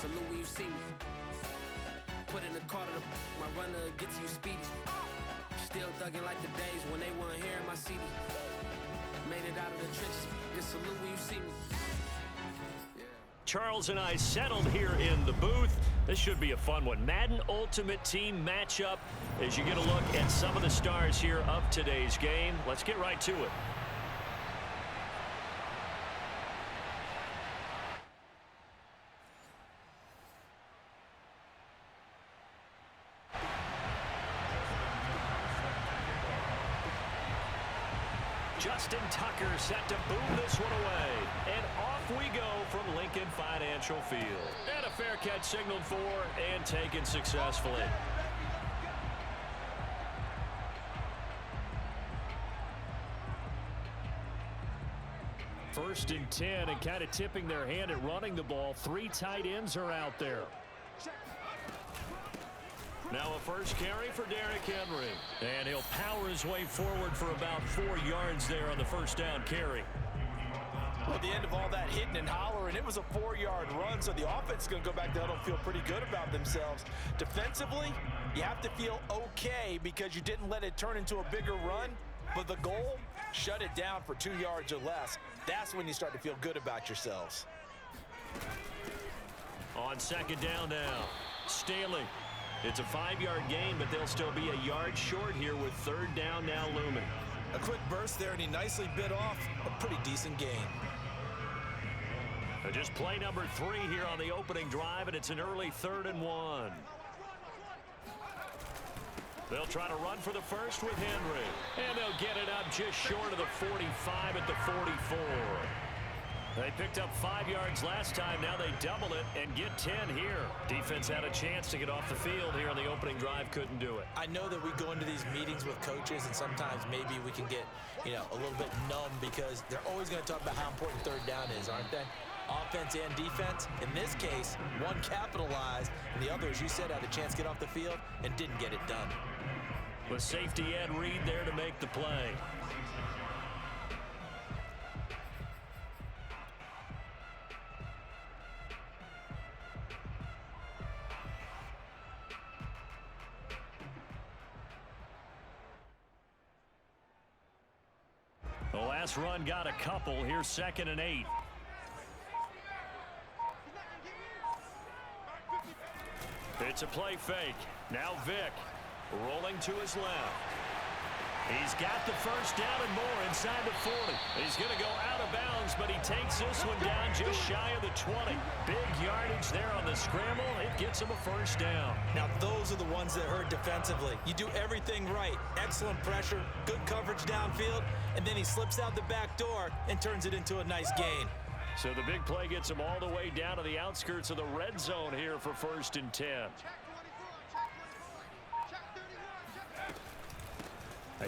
salute when you see me. Put in the car to my runner, get to you speedy. Still thugging like the days when they weren't here in my CD. Made it out of the trenches, just salute when you see me. Charles and I settled here in the booth. This should be a fun one. Madden Ultimate Team matchup as you get a look at some of the stars here of today's game. Let's get right to it. Justin Tucker set to boom this one away. And off we go from Lincoln Financial Field. And a fair catch signaled for and taken successfully. First and 10, and kind of tipping their hand at running the ball. 3 tight ends are out there. Now a first carry for Derrick Henry. And he'll power his way forward for about 4 yards there on the first down carry. Well, at the end of all that hitting and hollering, it was a 4-yard run, so the offense is going to go back to huddle and feel pretty good about themselves. Defensively, you have to feel okay because you didn't let it turn into a bigger run, but the goal, shut it down for 2 yards or less. That's when you start to feel good about yourselves. On second down now, Staley. It's a 5-yard gain, but they'll still be a yard short here with third down now looming. A quick burst there, and he nicely bit off a pretty decent gain. Just play number 3 here on the opening drive, and it's an early 3rd and 1. They'll try to run for the first with Henry. And they'll get it up just short of the 45 at the 44. They picked up 5 yards last time. Now they double it and get 10 here. Defense had a chance to get off the field here on the opening drive. Couldn't do it. I know that we go into these meetings with coaches, and sometimes maybe we can get, a little bit numb because they're always going to talk about how important third down is, aren't they? Offense and defense. In this case, one capitalized, and the other, as you said, had a chance to get off the field and didn't get it done. With safety Ed Reed there to make the play. The last run got a couple. Here's 2nd and 8. It's a play fake. Now Vick rolling to his left. He's got the first down and more inside the 40. He's going to go out of bounds, but he takes this one down just shy of the 20. Big yardage there on the scramble. It gets him a first down. Now, those are the ones that hurt defensively. You do everything right. Excellent pressure, good coverage downfield, and then he slips out the back door and turns it into a nice gain. So the big play gets him all the way down to the outskirts of the red zone here for 1st and 10.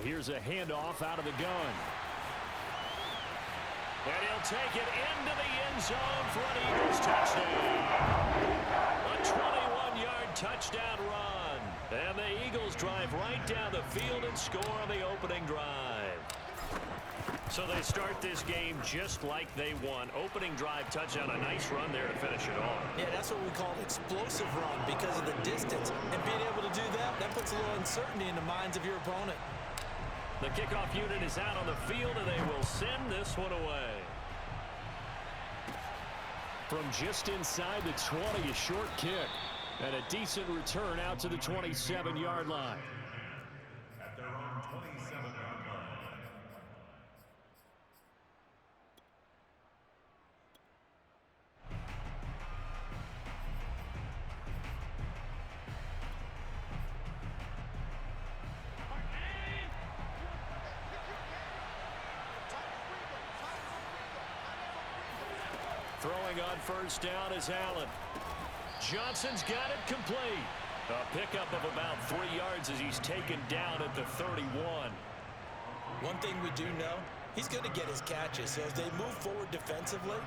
Here's a handoff out of the gun. And he'll take it into the end zone for an Eagles touchdown. A 21-yard touchdown run. And the Eagles drive right down the field and score on the opening drive. So they start this game just like they won. Opening drive touchdown, a nice run there to finish it off. Yeah, that's what we call explosive run because of the distance. And being able to do that, that puts a little uncertainty in the minds of your opponent. The kickoff unit is out on the field, and they will send this one away. From just inside the 20, a short kick. And a decent return out to the 27-yard line. At their own 27-yard line. Throwing on first down is Allen. Johnson's got it complete. A pickup of about 3 yards as he's taken down at the 31. One thing we do know, he's going to get his catches. So as they move forward defensively,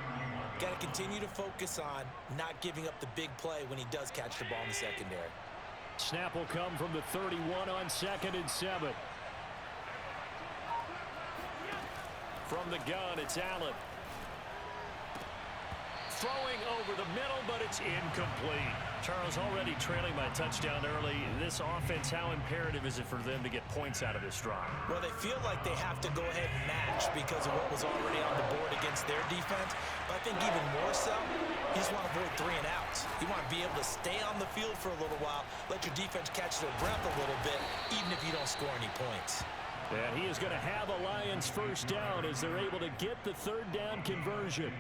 got to continue to focus on not giving up the big play when he does catch the ball in the secondary. Snap will come from the 31 on 2nd and 7. From the gun, it's Allen. throwing over the middle, but it's incomplete. Charles, already trailing by a touchdown early. This offense, how imperative is it for them to get points out of this drive? Well, they feel like they have to go ahead and match because of what was already on the board against their defense. But I think even more so, you just want to avoid 3 and outs. You want to be able to stay on the field for a little while, let your defense catch their breath a little bit, even if you don't score any points. And he is going to have a Lions first down as they're able to get the 3rd down conversion.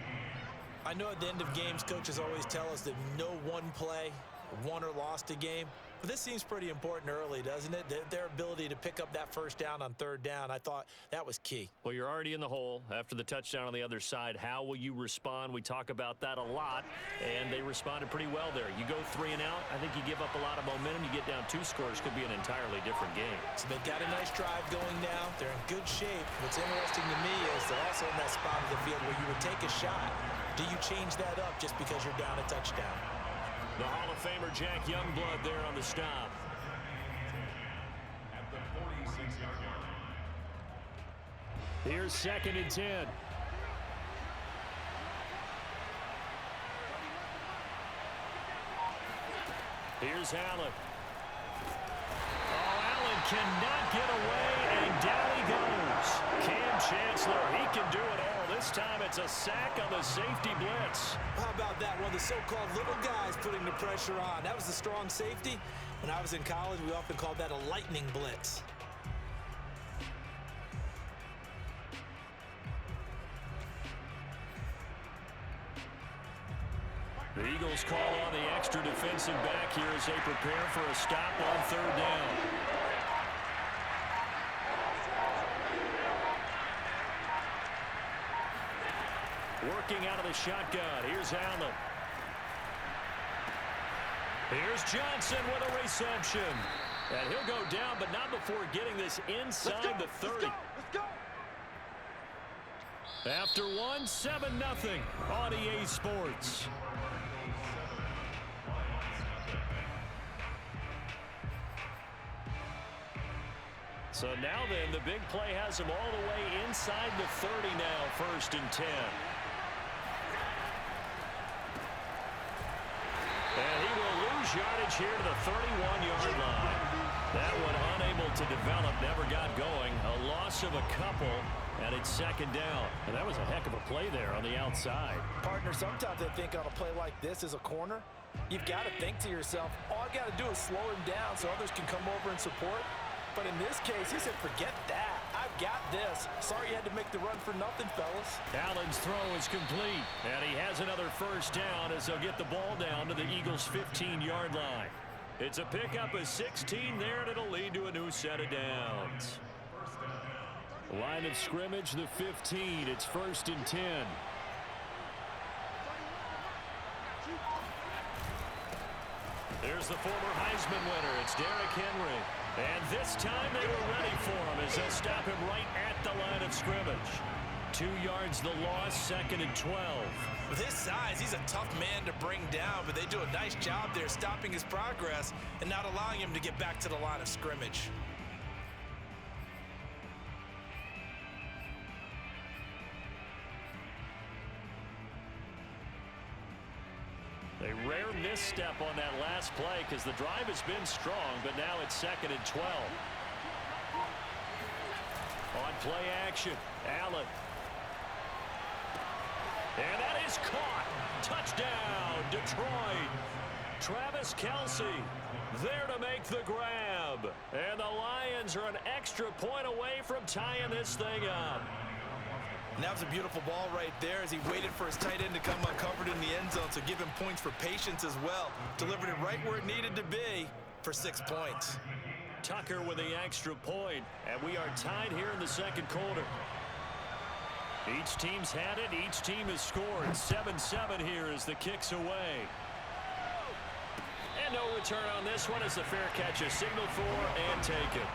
I know at the end of games, coaches always tell us that no one play won or lost a game. But this seems pretty important early, doesn't it? Their ability to pick up that first down on 3rd down, I thought that was key. Well, you're already in the hole after the touchdown on the other side. How will you respond? We talk about that a lot, and they responded pretty well there. You go 3 and out, I think you give up a lot of momentum. You get down 2 scores, could be an entirely different game. So they've got a nice drive going now. They're in good shape. What's interesting to me is they're also in that spot of the field where you would take a shot. Do you change that up just because you're down a touchdown? The Hall of Famer Jack Youngblood there on the stop. At the 46-yard line. Here's 2nd and 10. Here's Allen. Oh, Allen cannot get away, and down he goes. Cam Chancellor, he can do it all. This time it's a sack on the safety blitz. How about that? One of the so-called little guys putting the pressure on. That was the strong safety. When I was in college, we often called that a lightning blitz. The Eagles call on the extra defensive back here as they prepare for a stop on 3rd down. Working out of the shotgun. Here's Allen. Here's Johnson with a reception. And he'll go down, but not before getting this inside the 30. Let's go. After 1, 7-0 on EA Sports. So now then, the big play has him all the way inside the 30 now, 1st and 10. And he will lose yardage here to the 31-yard line. That one unable to develop, never got going. A loss of a couple, and it's 2nd down. And that was a heck of a play there on the outside. Partner, sometimes I think on a play like this as a corner, you've got to think to yourself, all I got to do is slow him down so others can come over and support. But in this case, he said, forget that. I've got this. Sorry you had to make the run for nothing, fellas. Allen's throw is complete, and he has another first down as they'll get the ball down to the Eagles' 15-yard line. It's a pickup of 16 there, and it'll lead to a new set of downs. Line of scrimmage, the 15. It's 1st and 10. There's the former Heisman winner. It's Derrick Henry. And this time they were ready for him as they'll stop him right at the line of scrimmage. 2 yards the loss, 2nd and 12. With his size, he's a tough man to bring down, but they do a nice job there stopping his progress and not allowing him to get back to the line of scrimmage. A rare misstep on that last play because the drive has been strong, but now it's 2nd and 12. On play action, Allen. And that is caught. Touchdown, Detroit. Travis Kelce there to make the grab. And the Lions are an extra point away from tying this thing up. And that was a beautiful ball right there as he waited for his tight end to come uncovered in the end zone, so give him points for patience as well. Delivered it right where it needed to be for 6 points. Tucker with the extra point, and we are tied here in the 2nd quarter. Each team's had it. Each team has scored. 7-7 here as the kick's away. And no return on this one as the fair catch is signaled for and taken.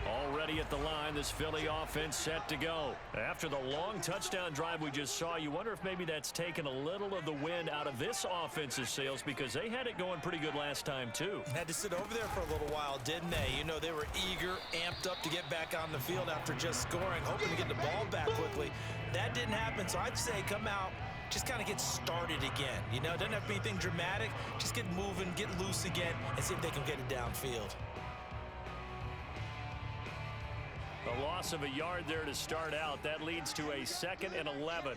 Already a at the line. This Philly offense set to go. After the long touchdown drive we just saw, you wonder if maybe that's taken a little of the wind out of this offense's sails, because they had it going pretty good last time too. Had to sit over there for a little while, didn't they? You know, they were eager, amped up to get back on the field after just scoring, hoping to get the ball back quickly. That didn't happen, so I'd say come out, just kind of get started again. You know, it doesn't have to be anything dramatic. Just get moving, get loose again, and see if they can get it downfield. A loss of a yard there to start out. That leads to a 2nd and 11.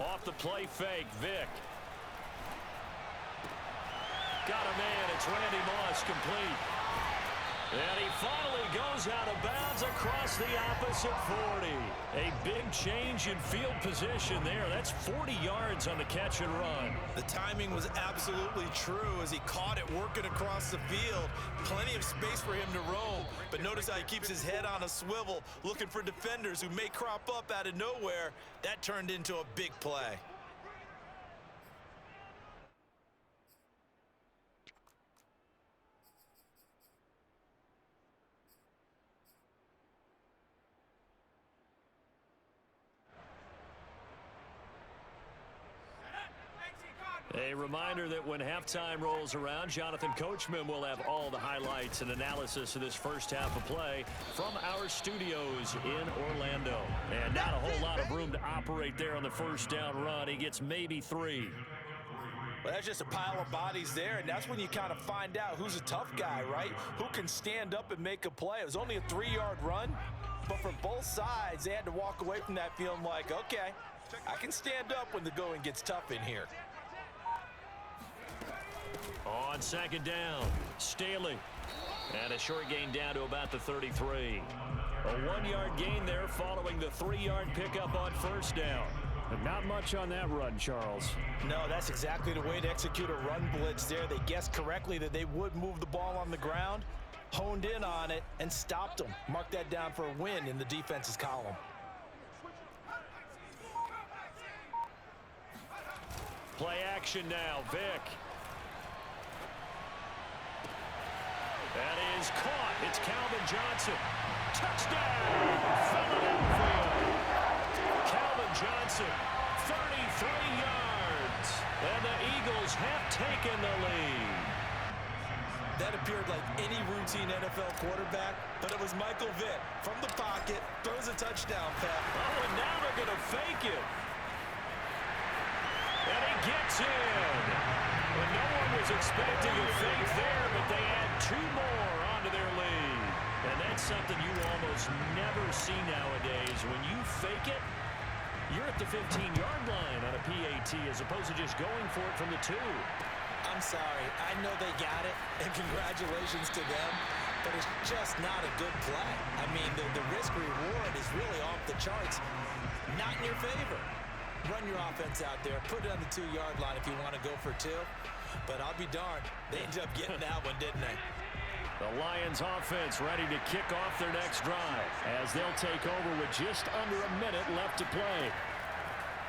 Off the play fake, Vick. Got a man, it's Randy Moss, complete. And he finally goes out of bounds across the opposite 40. A big change in field position there. That's 40 yards on the catch and run. The timing was absolutely true as he caught it working across the field. Plenty of space for him to roam. But notice how he keeps his head on a swivel, looking for defenders who may crop up out of nowhere. That turned into a big play. A reminder that when halftime rolls around, Jonathan Coachman will have all the highlights and analysis of this first half of play from our studios in Orlando. And not a whole lot of room to operate there on the first down run. He gets maybe 3. Well, that's just a pile of bodies there, and that's when you kind of find out who's a tough guy, right? Who can stand up and make a play. It was only a 3-yard run, but for both sides, they had to walk away from that feeling like, okay, I can stand up when the going gets tough in here. On 2nd down, Staley. And a short gain down to about the 33. A 1-yard gain there following the 3-yard pickup on 1st down. But not much on that run, Charles. No, that's exactly the way to execute a run blitz there. They guessed correctly that they would move the ball on the ground, honed in on it, and stopped them. Mark that down for a win in the defense's column. Play action now, Vick. That is caught. It's Calvin Johnson. Touchdown! Philadelphia. Calvin Johnson, 33 yards. And the Eagles have taken the lead. That appeared like any routine NFL quarterback, but it was Michael Vick from the pocket, throws a touchdown pass. Oh, and now they're going to fake it. And he gets in. And no one was expecting a fake there, but they add 2 more onto their lead. And that's something you almost never see nowadays. When you fake it, you're at the 15-yard line on a PAT as opposed to just going for it from the 2. I'm sorry. I know they got it, and congratulations to them, but it's just not a good play. I mean, the risk-reward is really off the charts. Not in your favor. Run your offense out there. Put it on the 2-yard line if you want to go for 2. But I'll be darned. They ended up getting that one, didn't they? The Lions offense ready to kick off their next drive as they'll take over with just under a minute left to play.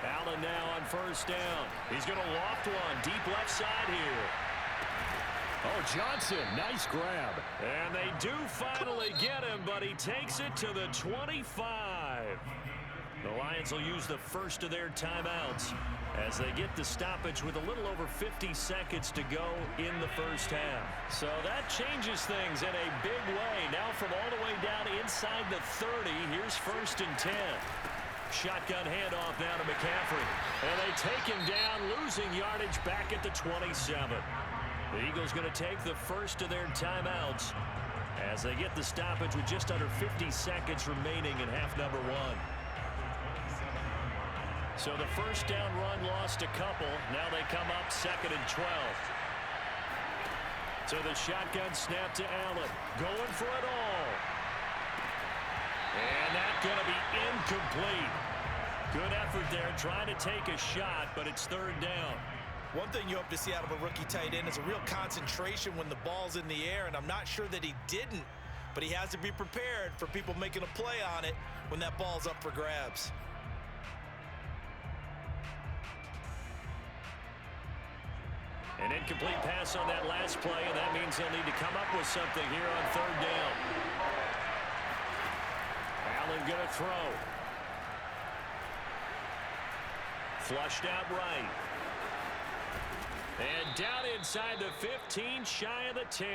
Allen now on 1st down. He's going to loft one deep left side here. Oh, Johnson, nice grab. And they do finally get him, but he takes it to the 25. The Lions will use the first of their timeouts as they get the stoppage with a little over 50 seconds to go in the first half. So that changes things in a big way. Now from all the way down inside the 30, here's 1st and 10. Shotgun handoff now to McCaffrey. And they take him down, losing yardage back at the 27. The Eagles going to take the first of their timeouts as they get the stoppage with just under 50 seconds remaining in half number 1. So the first down run lost a couple. Now they come up 2nd and 12. So the shotgun snap to Allen. Going for it all. And that's going to be incomplete. Good effort there trying to take a shot, but it's 3rd down. One thing you hope to see out of a rookie tight end is a real concentration when the ball's in the air, and I'm not sure that he didn't, but he has to be prepared for people making a play on it when that ball's up for grabs. An incomplete pass on that last play, and that means they'll need to come up with something here on third down. Allen going to throw. Flushed out right. And down inside the 15, shy of the 10.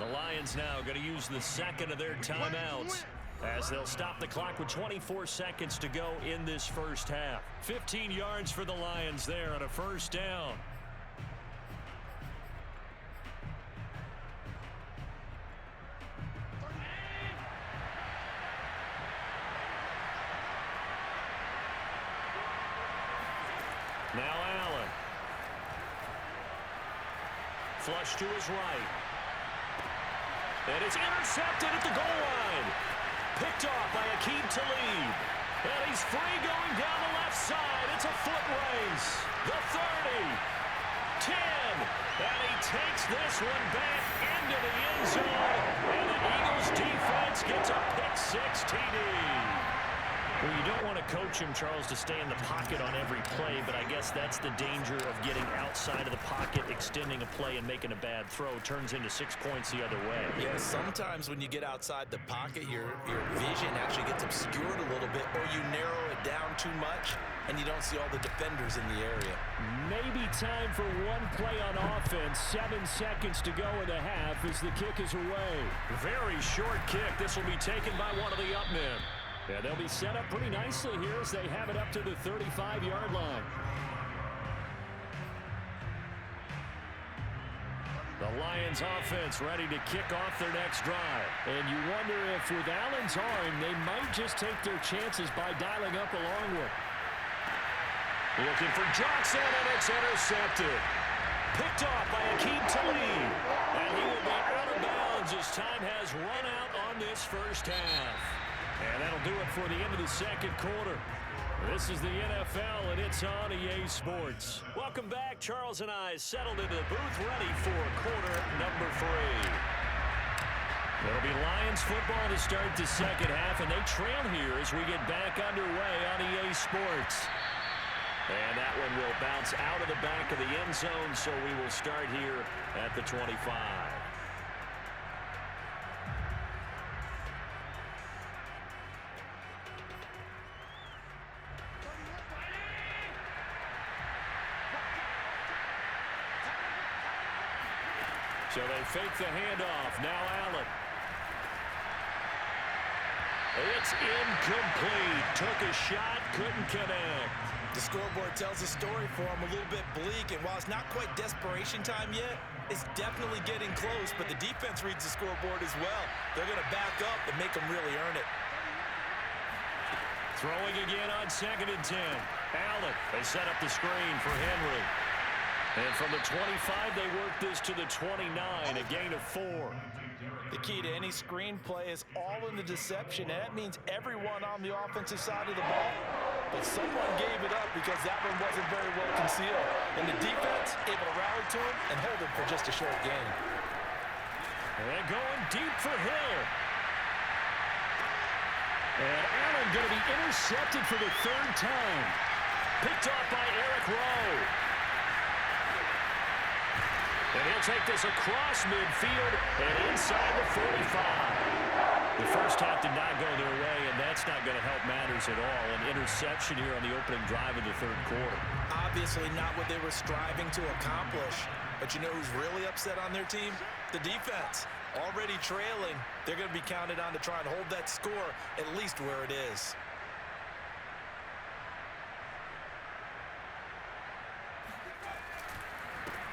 The Lions now going to use the second of their timeouts as they'll stop the clock with 24 seconds to go in this first half. 15 yards for the Lions there on a first down. Now Allen. Flush to his right. And it's intercepted at the goal line. Picked off by Akeem Talib. And he's free going down the left side. It's a foot race. The 30. 10. And he takes this one back into the end zone. And the Eagles defense gets a pick-6 TD. Well, you don't want to coach him, Charles, to stay in the pocket on every play, but I guess that's the danger of getting outside of the pocket, extending a play, and making a bad throw. Turns into 6 points the other way. Yeah, sometimes when you get outside the pocket, your vision actually gets obscured a little bit, or you narrow it down too much, and you don't see all the defenders in the area. Maybe time for one play on offense. 7 seconds to go in the half as the kick is away. Very short kick. This will be taken by one of the up men. Yeah, they'll be set up pretty nicely here as they have it up to the 35-yard line. The Lions offense ready to kick off their next drive. And you wonder if with Allen's arm, they might just take their chances by dialing up a long one. Looking for Johnson, and it's intercepted. Picked off by Akeem Talib. And he will be out of bounds as time has run out on this first half. And that'll do it for the end of the second quarter. This is the NFL, and it's on EA Sports. Welcome back. Charles and I settled into the booth, ready for quarter number 3. It'll be Lions football to start the second half, and they trail here as we get back underway on EA Sports. And that one will bounce out of the back of the end zone, so we will start here at the 25. So they fake the handoff. Now Allen. It's incomplete. Took a shot, couldn't connect. The scoreboard tells a story for him, a little bit bleak, and while it's not quite desperation time yet, it's definitely getting close, but the defense reads the scoreboard as well. They're going to back up and make them really earn it. Throwing again on 2nd and 10. Allen, they set up the screen for Henry. And from the 25, they work this to the 29, a gain of 4. The key to any screen play is all in the deception, and that means everyone on the offensive side of the ball. But someone gave it up because that one wasn't very well concealed. And the defense able to rally to him and hold him for just a short gain. And they're going deep for Hill. And Allen going to be intercepted for the 3rd time. Picked off by Eric Rowe. And he'll take this across midfield and inside the 45. The first half did not go their way, and that's not going to help matters at all. An interception here on the opening drive of the 3rd quarter. Obviously not what they were striving to accomplish. But you know who's really upset on their team? The defense. Already trailing, they're going to be counted on to try and hold that score at least where it is.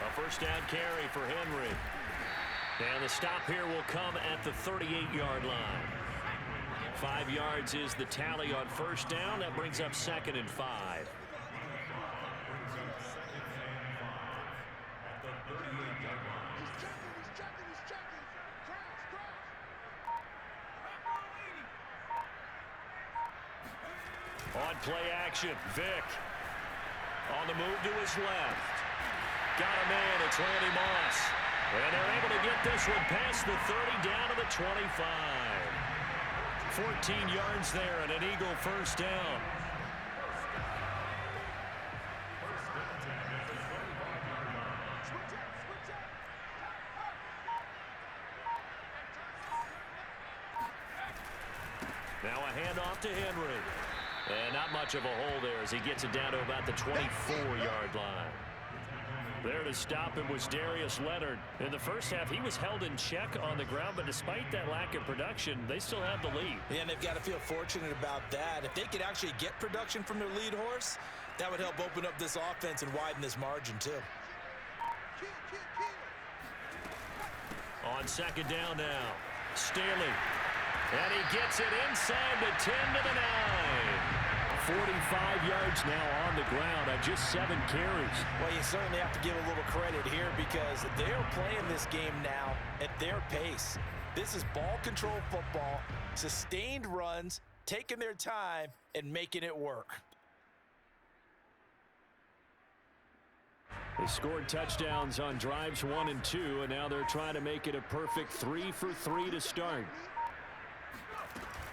A first down carry for Henry. And the stop here will come at the 38-yard line. 5 yards is the tally on first down. That brings up 2nd and 5. On play action, Vick. On the move to his left. Got a man, it's Randy Moss. And they're able to get this one past the 30 down to the 25. 14 yards there and an Eagle first down. Now a handoff to Henry. And not much of a hole there as he gets it down to about the 24-yard line. There to stop him was Darius Leonard. In the first half, he was held in check on the ground, but despite that lack of production, they still have the lead. Yeah, and they've got to feel fortunate about that. If they could actually get production from their lead horse, that would help open up this offense and widen this margin, too. On second down now, Staley. And he gets it inside the 10 to the 9. 45 yards now on the ground on just 7 carries. Well, you certainly have to give a little credit here because they're playing this game now at their pace. This is ball control football, sustained runs, taking their time, and making it work. They scored touchdowns on drives 1 and 2, and now they're trying to make it a perfect 3 for 3 to start.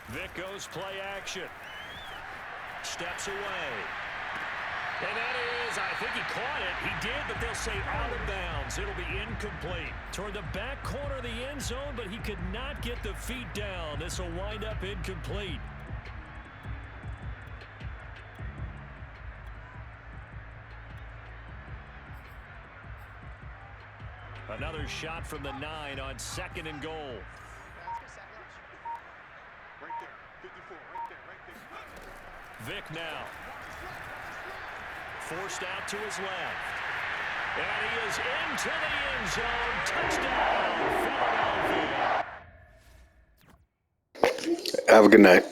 Vic goes play action. Steps away. And that is, I think he caught it. He did, but they'll say out of bounds. It'll be incomplete. Toward the back corner of the end zone, but he could not get the feet down. This will wind up incomplete. Another shot from the 9 on 2nd and goal. Right there, 54, right there. Vic now. Forced out to his left. And he is into the end zone. Touchdown, Philadelphia. Have a good night.